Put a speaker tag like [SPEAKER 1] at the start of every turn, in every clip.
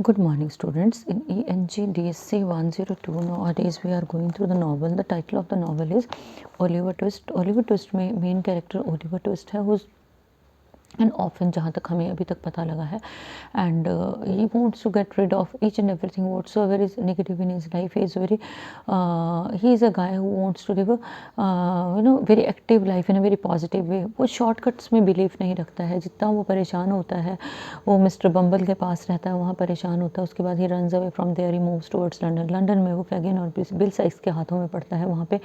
[SPEAKER 1] Good morning, students. In ENG DSC 102, nowadays we are going through the novel. The title of the novel is Oliver Twist. Oliver Twist में main character Oliver Twist है, who's and often, जहाँ तक हमें अभी तक पता लगा है, and he wants to get rid of each and everything whatsoever is negative in his life. He is a guy who wants to live very active life in a very positive way. वो shortcuts में believe नहीं रखता है. जितना वो परेशान होता है, वो मिस्टर बम्बल के पास रहता है, वहाँ परेशान होता है. उसके बाद he runs away from there, he moves towards London. London में वो फैगिन और बिल साइक्स के हाथों में पड़ता है. वहाँ पे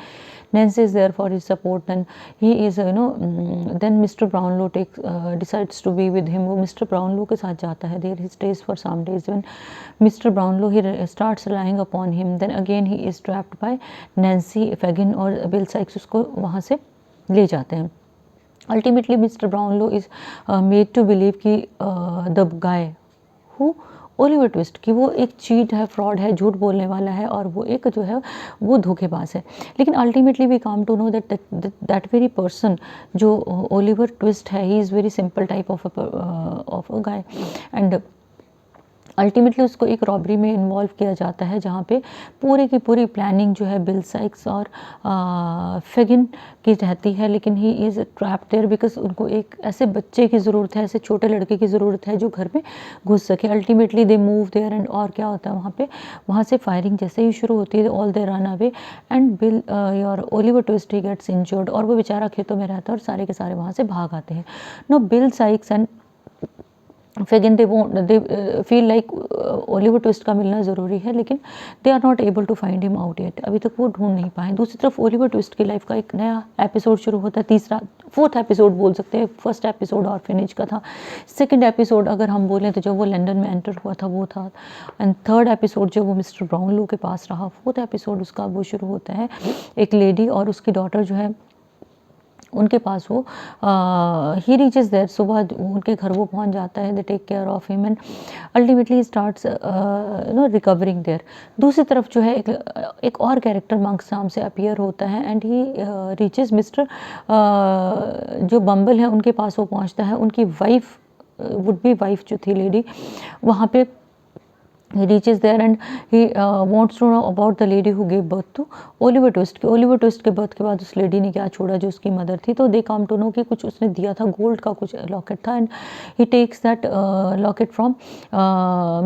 [SPEAKER 1] Nancy is there for his support. Then he is then Mr. Brownlow decides to be with him. वो Mr. Brownlow के साथ जाता है. There he stays for some days. When Mr. Brownlow he starts relying upon him, then again he is trapped by Nancy, Fagin और Bill Sikes. उसको वहाँ से ले जाते हैं. Ultimately Mr. Brownlow is made to believe कि the guy who Oliver twist कि वो एक चीट है, फ्रॉड है, झूठ बोलने वाला है, और वो एक जो है वो धोखेबाज है. लेकिन ultimately we come to know that very person जो ओलिवर ट्विस्ट है, he is very simple type of a guy. And ultimately उसको एक रॉबरी में इन्वॉल्व किया जाता है, जहाँ पे पूरी की पूरी प्लानिंग जो है बिल साइक्स और फेगिन की रहती है. लेकिन he is trapped there because उनको एक ऐसे बच्चे की ज़रूरत है, ऐसे छोटे लड़के की ज़रूरत है जो घर में घुस सके. Ultimately they move there, and और क्या होता है वहाँ से फायरिंग जैसे ही शुरू होती है, all they run away, and Bill और Oliver Twist he gets injured, और वो बेचारा खेतों में रहता है और सारे के सारे वहाँ से भाग आते हैं. No Bill Sikes and Fagin they feel like Oliver Twist का मिलना ज़रूरी है, लेकिन they are not able to find him out yet. अभी तक वो ढूंढ नहीं पाए. दूसरी तरफ ओलिवर ट्विस्ट की लाइफ का एक नया एपिसोड शुरू होता है. फोर्थ एपिसोड बोल सकते हैं. फर्स्ट एपिसोड ऑर्फेनेज का था. सेकंड एपिसोड अगर हम बोलें तो जब वो लंदन में एंटर हुआ था वो था. एंड थर्ड एपिसोड जब वो मिस्टर ब्राउनलो के पास रहा. फोर्थ एपिसोड उसका वो शुरू होता है एक लेडी और उसकी डॉटर जो है उनके पास. वो ही रीचेस देयर. सुबह उनके घर वो पहुंच जाता है. They take care of him and ultimately starts recovering there. दूसरी तरफ जो है एक और कैरेक्टर मंक्स नाम से अपीयर होता है, एंड ही रीचेस मिस्टर जो बम्बल है उनके पास वो पहुंचता है. उनकी वाइफ वुड बी वाइफ जो थी लेडी वहाँ पे he reaches there, and he wants to know about the lady who gave birth to Oliver Twist. कि Oliver Twist के बर्थ के बाद उस लेडी ने क्या छोड़ा जो उसकी मदर थी. तो दे कम टू नो कि कुछ उसने दिया था, गोल्ड का कुछ लॉकेट था, and he takes that locket from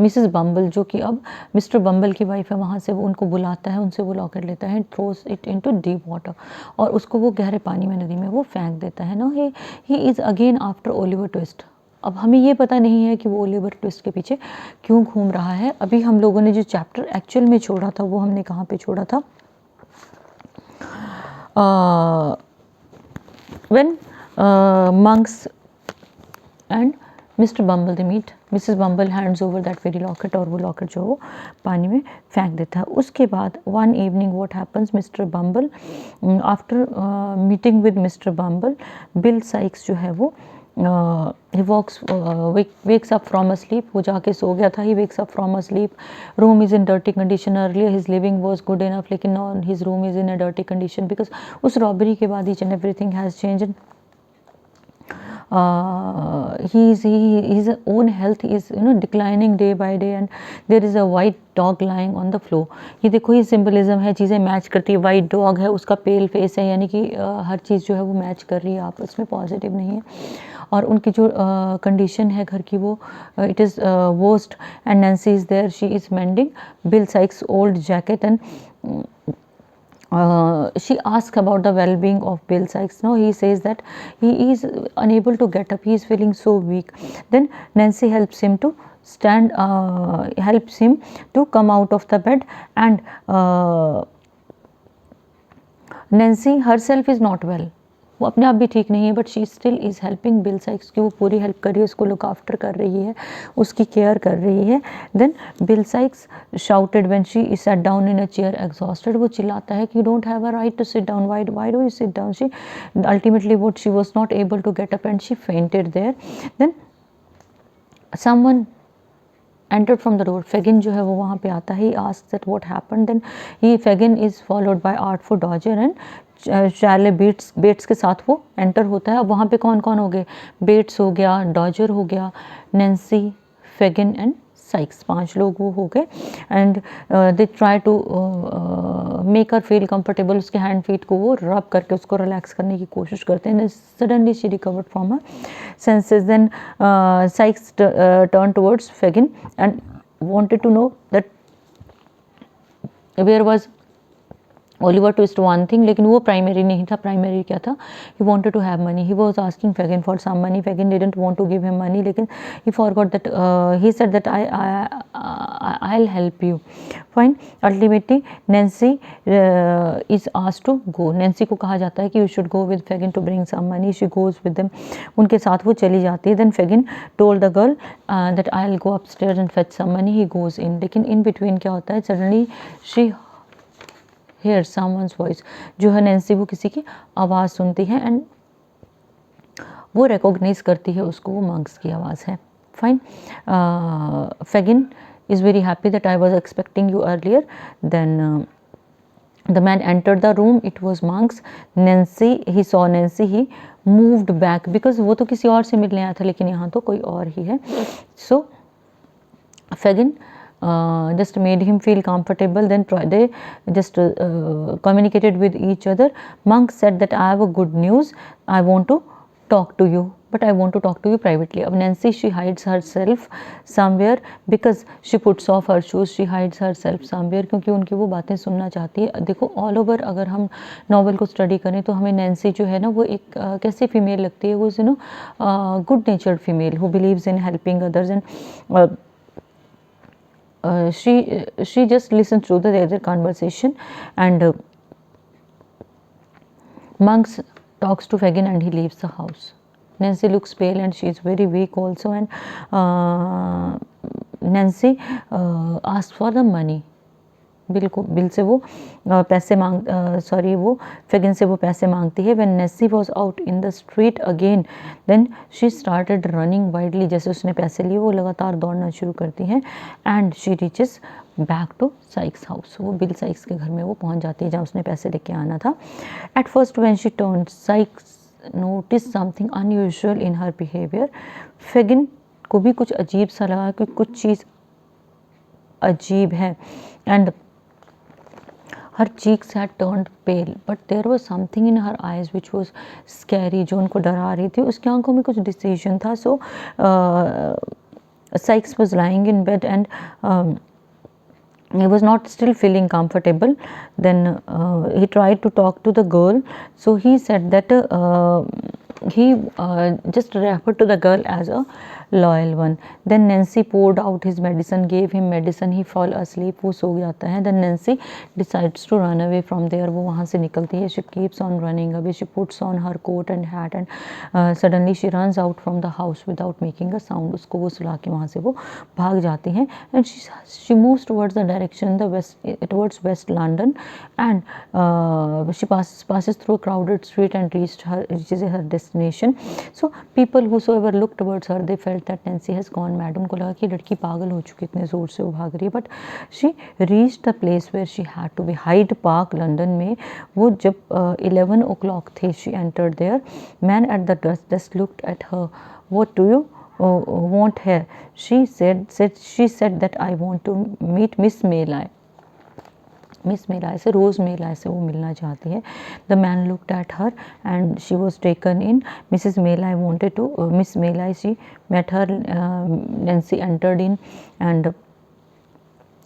[SPEAKER 1] Mrs Bumble, जो कि अब मिस्टर बम्बल की वाइफ है. वहाँ से वो उनको बुलाता है, उनसे वो लॉकेट लेता है, throws it into deep water, और उसको वो गहरे पानी में, नदी में वो फेंक देता है. No he is again after Oliver Twist. अब हमें ये पता नहीं है कि वो ओलिवर ट्विस्ट के पीछे क्यों घूम रहा है. अभी हम लोगों ने जो चैप्टर एक्चुअल में छोड़ा था वो हमने कहाँ पे छोड़ा था. When Monks and mister Bumble they meet, missus Bumble hands over that very locket, और वो लॉकेट जो वो पानी में फेंक देता है. उसके बाद one evening what happens, mister bumble after meeting with mister bumble, bill Sikes जो है वो he wakes up from a sleep. वो जाके सो गया था. he wakes up from a sleep. room is in dirty condition. earlier his living was good enough, लेकिन now his room is in a dirty condition because उस robbery के बाद each and everything has changed. His own health is declining day by day, and there is a white dog lying on the floor. ये देखो, ये symbolism है, चीज़ें match करती है. वाइट डॉग है, उसका पेल फेस है, यानी कि हर चीज़ जो है वो मैच कर रही है आपस में, पॉजिटिव नहीं है. और उनकी जो कंडीशन है घर की वो it is worst. And Nancy is there. She is mending Bill Sikes old jacket, and she asks about the well-being of Bill Sikes. No, he says that he is unable to get up. He is feeling so weak. Then Nancy helps him to stand, helps him to come out of the bed, and Nancy herself is not well. वो अपने आप भी ठीक नहीं है, but she still is helping bill Sikes की. वो पूरी हेल्प कर रही है, उसको लुक आफ्टर कर रही है, उसकी केयर कर रही है. Then Bill Sikes shouted when she is set down in a chair exhausted. वो चिल्लाता है कि you don't have a right to sit down, why do you sit down. She ultimately what she was not able to get up and she fainted there. Then someone entered from the door. Fagin जो है वो वहाँ पे आता है. He asks that what happened. Then Fagin is followed by Artful Dodger and Charley Bates के साथ वो एंटर होता है. अब वहाँ पे कौन कौन हो गए, बेट्स हो गया, डॉजर हो गया, नैंसी, फेगिन एंड साइक्स। 5 लोग वो हो गए and they try to make her feel comfortable. उसके हैंड फीट को वो रब करके उसको रिलैक्स करने की कोशिश करते हैं। Suddenly she recovered from her senses. Then Sikes turn towards Fagin and wanted to know that where was Oliver Twist one thing, लेकिन वो प्राइमरी नहीं था। प्राइमरी क्या था? He wanted to have money. He was asking Fagin for some money. Fagin didn't want to give him money, लेकिन he forgot that he said that I'll help you. Fine. Ultimately, Nancy is asked to go. Nancy को कहा जाता है कि you should go with Fagin to bring some money. She goes with them. उनके साथ वो चली जाती है। Then Fagin told the girl that I'll go upstairs and fetch some money. He goes in. लेकिन in between क्या होता है? Suddenly she hear someone's voice. जो है नैन्सी वो किसी की आवाज़ सुनती है एंड वो रिकॉग्नाइज करती है उसको, वो मंक्स की आवाज़ है। Fine. Fagin is very happy that I was expecting you earlier. Then the man entered the room. It was monks. Nancy, he saw Nancy, he moved back because वो तो किसी और से मिलने आया था, लेकिन यहाँ तो कोई और ही है। So Fagin just made him feel comfortable. Then they just communicated with each other. Monk said that I have a good news. I want to talk to you, but I want to talk to you privately. अब Nancy, she hides herself somewhere because she puts off her shoes. She hides herself somewhere क्योंकि उनकी वो बातें सुनना चाहती है। देखो all over अगर हम नॉवल को स्टडी करें तो हमें नैन्सी जो है ना वो एक कैसी फीमेल लगती है? वो you know good नेचर्ड female who believes in helping others and she just listens to their conversation and Monks talks to Fagin and he leaves the house. Nancy looks pale and she is very weak also and Nancy asks for the money. Bill से वो पैसे वो फेगिन से वो पैसे मांगती है। When Nancy was out in the street again then she started running widely. जैसे उसने पैसे लिए वो लगातार दौड़ना शुरू करती है and she reaches back to Sikes house. वो बिल साइक्स के घर में वो पहुंच जाती है जहाँ उसने पैसे लेके आना था। At first when she turn Sikes notice something unusual in her behaviour. Fagin को भी कुछ अजीब सा लगा कि कुछ चीज़ अजीब है and her cheeks had turned pale but there was something in her eyes which was scary जो उनको डरा रही थी। उसकी आंखों में कुछ decision था। So Sykes was lying in bed and he was not still feeling comfortable. Then he tried to talk to the girl. So he said that he just referred to the girl as a loyal one. Then Nancy poured out his medicine, gave him medicine. He fall asleep. वो सो जाता है। Then Nancy decides to run away from there. वो वहाँ से निकलती है। She keeps on running away. She puts on her coat and hat and suddenly she runs out from the house without making a sound. उसको वो सुला के वहाँ से वो भाग जाती हैं and she moves towards the direction the west, towards West London and she passes through a crowded street and reaches her destination. So people whosoever looked towards her they felt that Nancy has gone mad. उनको लगा कि लड़की पागल हो चुकी, इतने ज़ोर से वो भाग रही है। But she reached the place where she had to be. Hyde Park London में वो जब 11 o'clock थे she entered there. Man at the desk looked at her. What do you want here? She said that I want to meet Miss Maylay. Miss Maylie से, Rose Maylie से वो मिलना चाहती है। The man looked at her and she was taken in. Mrs Maylie wanted to Miss Maylie she met her. Nancy entered in and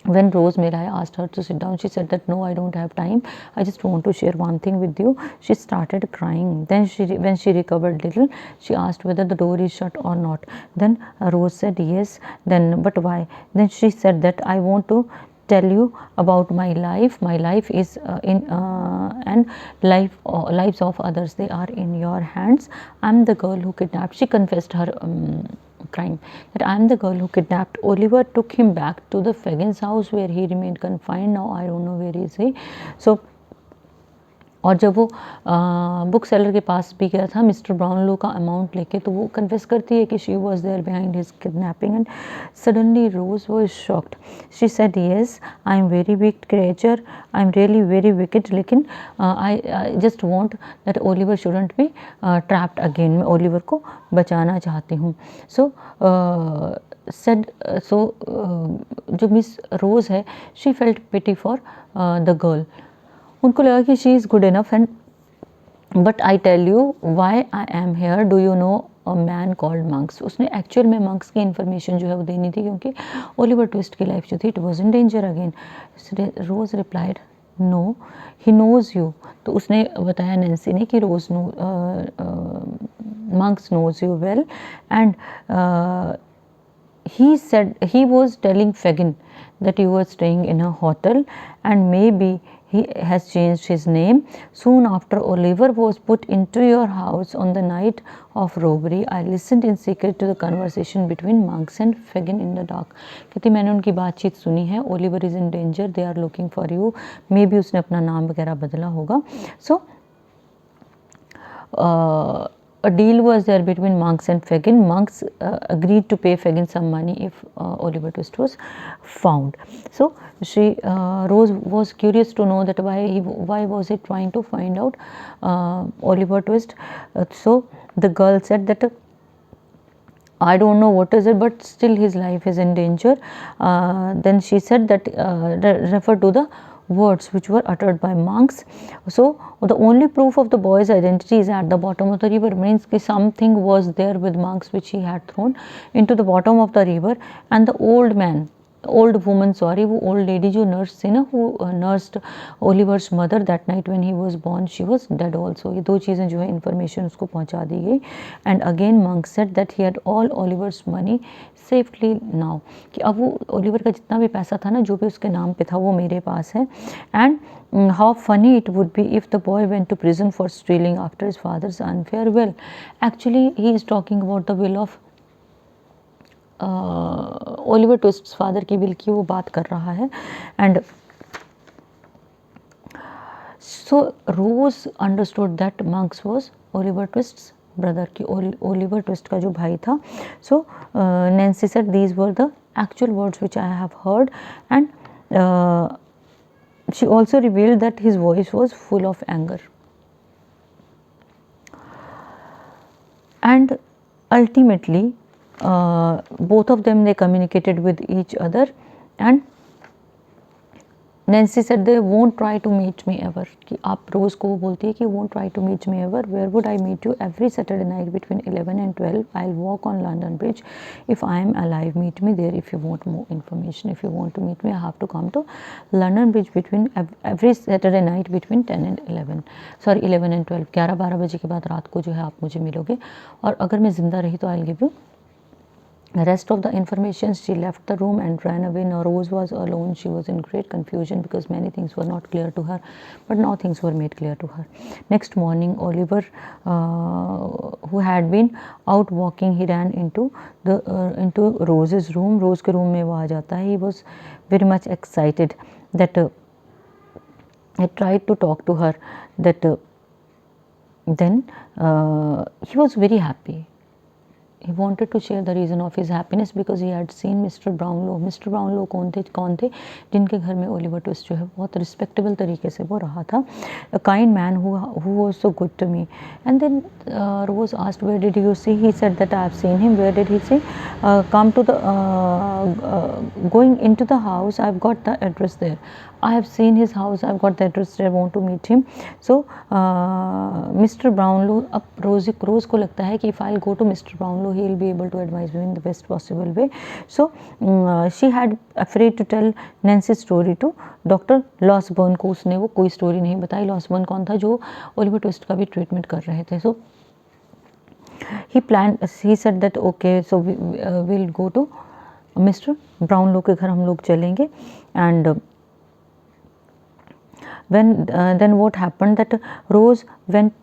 [SPEAKER 1] when Rose Mehlai asked her to sit down, she said that no, I don't have time. I just want to share one thing with you. She started crying. Then when she recovered little, she asked whether the door is shut or not. Then Rose said yes. Then but why? Then she said that I want to tell you about my life. My life is and lives of others, they are in your hands. I'm the girl who kidnapped. She confessed her crime, that I am the girl who kidnapped Oliver, took him back to the Fagin's house where he remained confined. Now I don't know where is he. So और जब वो book seller के पास भी गया था mister Brownlow का amount लेके, तो वो कन्फेस करती है कि she was there behind his kidnapping and suddenly Rose was shocked. She said yes, I am very weak creature, I am really very wicked, लेकिन I just want that Oliver shouldn't be trapped again. मैं Oliver को बचाना चाहती हूँ. सो said जो miss रोज़ है, she felt pity for the girl. उनको लगा कि she is good enough and but I tell you why I am here. Do you know a man called Monks? उसने एक्चुअल में मंक्स की इन्फॉर्मेशन जो है वो देनी थी, क्योंकि ओलिवर ट्विस्ट की लाइफ जो थी it was in danger again. Rose replied no he knows you. तो उसने बताया नैन्सी ने कि Rose no Monks knows you well and he said he was telling Fagin that you were staying in a hotel and maybe he has changed his name. Soon after Oliver was put into your house on the night of robbery, I listened in secret to the conversation between Monks and Fagin in the dark. कहती मैंने उनकी बातचीत सुनी है. Oliver is in danger, they are looking for you. Maybe उसने अपना नाम वगैरह बदला होगा. So a deal was there between Monks and Fagin. Monks agreed to pay Fagin some money if Oliver Twist was found. So she Rose was curious to know that why was he trying to find out Oliver Twist. So the girl said that I don't know what is it, but still his life is in danger. Then she said that refer to the words which were uttered by Monks. So the only proof of the boy's identity is at the bottom of the river, means that something was there with Monks which he had thrown into the bottom of the river. And the old woman, sorry, वो old lady जो nurse थी ना, who nursed Oliver's mother that night when he was born, she was dead also. ये दो चीज़ें जो है information उसको पहुंचा दी गई. And again Monk said that he had all Oliver's money safely now, कि अब वो ओलिवर का जितना भी पैसा था ना, जो भी उसके नाम पे था, वो मेरे पास है. And how funny it would be if the boy went to prison for stealing after his father's unfair will. Actually he is talking about the will of Oliver Twist's father की विल की वो बात कर रहा है. And so Rose understood that Monks was Oliver Twist's brother, की Oliver Twist का जो भाई था. So Nancy said these were the actual words which I have heard. And she also revealed that his voice was full of anger. And ultimately both of them they communicated with each other. And Nancy said they won't try to meet me ever. कि आप रोज़ को बोलती है कि won't try to meet me ever. Where would I meet you? Every Saturday night between 11 and 12 I'll walk on London Bridge. If I am alive, meet me there. If you want more information, if you want to meet me, I have to come to London Bridge between every Saturday night between 10 and 11. Sorry 11 and 12. 11-12 बजे के बाद रात को जो है आप मुझे मिलोगे. और अगर मैं ज़िंदा रही तो I'll give you the rest of the information. She left the room and ran away. Now Rose was alone. She was in great confusion because many things were not clear to her, but now things were made clear to her. Next morning, Oliver, who had been out walking, he ran into Rose's room. Rose के room में वो आ जाता है. He was very much excited that he tried to talk to her. That then he was very happy. He wanted to share the reason of his happiness because he had seen Mr. Brownlow. Mr. Brownlow कौन थे जिनके घर में Oliver twist जो है बहुत respectable तरीके से वो रहा था. A kind man who was so good to me. And then Rose asked, where did you see? He said that I have seen him. Where did he say? Come to the going into the house. I've got the address there. I have seen his house. I've got the address there. I want to meet him. So Mr. Brownlow, अब रोज को लगता है कि if I'll go to Mr. Brownlow, he will be able to advise me in the best possible way. So she had afraid to tell Nancy's story to Dr. Losburn को. उसने वो कोई story नहीं बताई. लॉसबर्न कौन था? जो Oliver Twist का भी ट्रीटमेंट कर रहे थे. So he said that okay, so we'll go to Mr. Brownlow के घर हम लोग चलेंगे. And then what happened that Rose went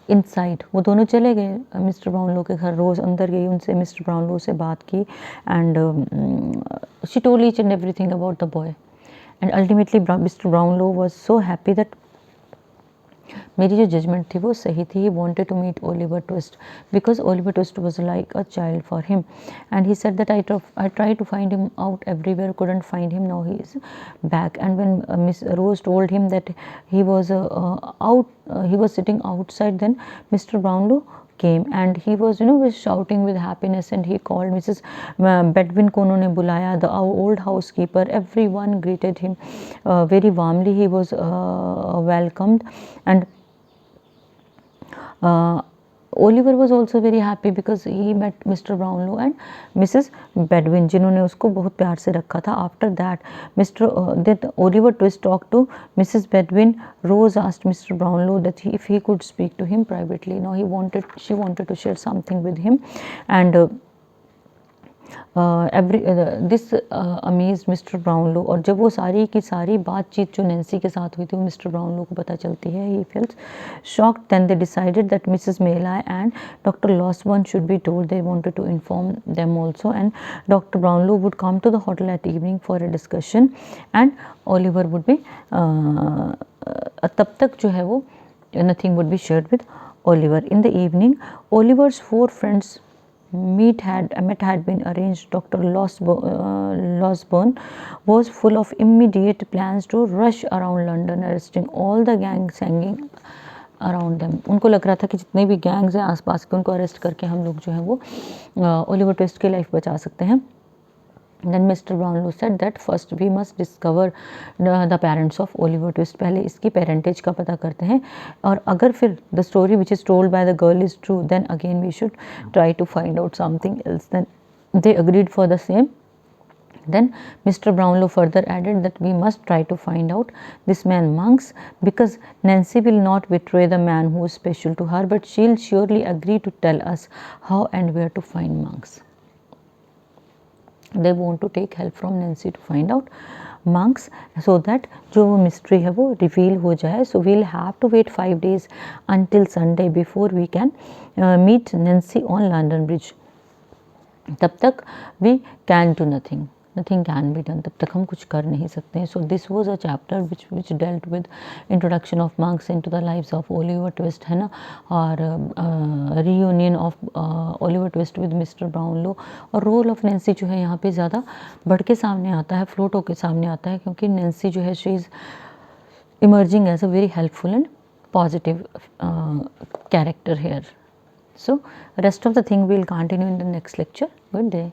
[SPEAKER 1] inside. वो दोनों चले गए मिस्टर ब्राउनलो के घर. रोज़ अंदर गई, उनसे मिस्टर ब्राउनलो से बात की. And she told each and everything about the boy. And ultimately Mr. Brownlow was so happy that मेरी जो जजमेंट थी वो सही थी. He wanted to meet Oliver Twist because Oliver Twist was like a child for him. And he said that I tried to find him out everywhere, couldn't find him. Now he is back. And when Miss Rose told him that he was he was sitting outside, then Mr. Brownlow came and he was was shouting with happiness and he called Mrs. Bedwin को उन्होंने बुलाया. The old housekeeper, everyone greeted him very warmly. He was welcomed and Oliver was also very happy because he met Mr. Brownlow and Mrs. Bedwin जिन्होंने उसको बहुत प्यार से रखा था. After that, that Oliver Twist talked to Mrs. Bedwin. Rose asked Mr. Brownlow that if he could speak to him privately. Now she wanted to share something with him, and this amazed Mr. Brownlow. और जब वो सारी की सारी बातचीत जो Nancy के साथ हुई थी वो मिस्टर ब्राउनलो को पता चलती है, he felt shocked. Then they decided that Mrs. Maylai and Dr. Losberne should be told. They wanted to inform them also, and Dr. Brownlow would come to the hotel at evening for a discussion, and Oliver would be तब तक जो है वो nothing would be shared with Oliver. In the evening, Oliver's 4 friends met had been arranged. Dr. Losberne was full of immediate plans to rush around London, arresting all the gangs hanging around them. उनको लग रहा था कि जितने भी gangs हैं आसपास के उनको अरेस्ट करके हम लोग जो है वो ओलिवर ट्विस्ट की लाइफ बचा सकते हैं. Then Mr. Brownlow said that first we must discover the parents of Oliver Twist. पहले इसकी parentage का पता करते हैं और अगर फिर the story which is told by the girl is true, then again we should try to find out something else. Then they agreed for the same. Then Mr. Brownlow further added that we must try to find out this man Monks, because Nancy will not betray the man who is special to her, but she'll surely agree to tell us how and where to find Monks. They want to take help from Nancy to find out Monks so that जो mystery है वो reveal हो जाए. So we'll have to wait 5 days until Sunday before we can meet Nancy on London Bridge. तब तक we can do nothing can be done. तब तक हम कुछ कर नहीं सकते हैं. So this was a chapter which dealt with introduction of monks into the lives of Oliver Twist, है ना, और reunion of Oliver Twist with Mr. Brownlow. और रोल ऑफ नैन्सी जो है यहाँ पे ज़्यादा बढ़ के सामने आता है, फ्लोट होके सामने आता है, क्योंकि नैन्सी जो है she is emerging as a very helpful and positive character here. So rest of the thing we'll continue in the next lecture. Good day.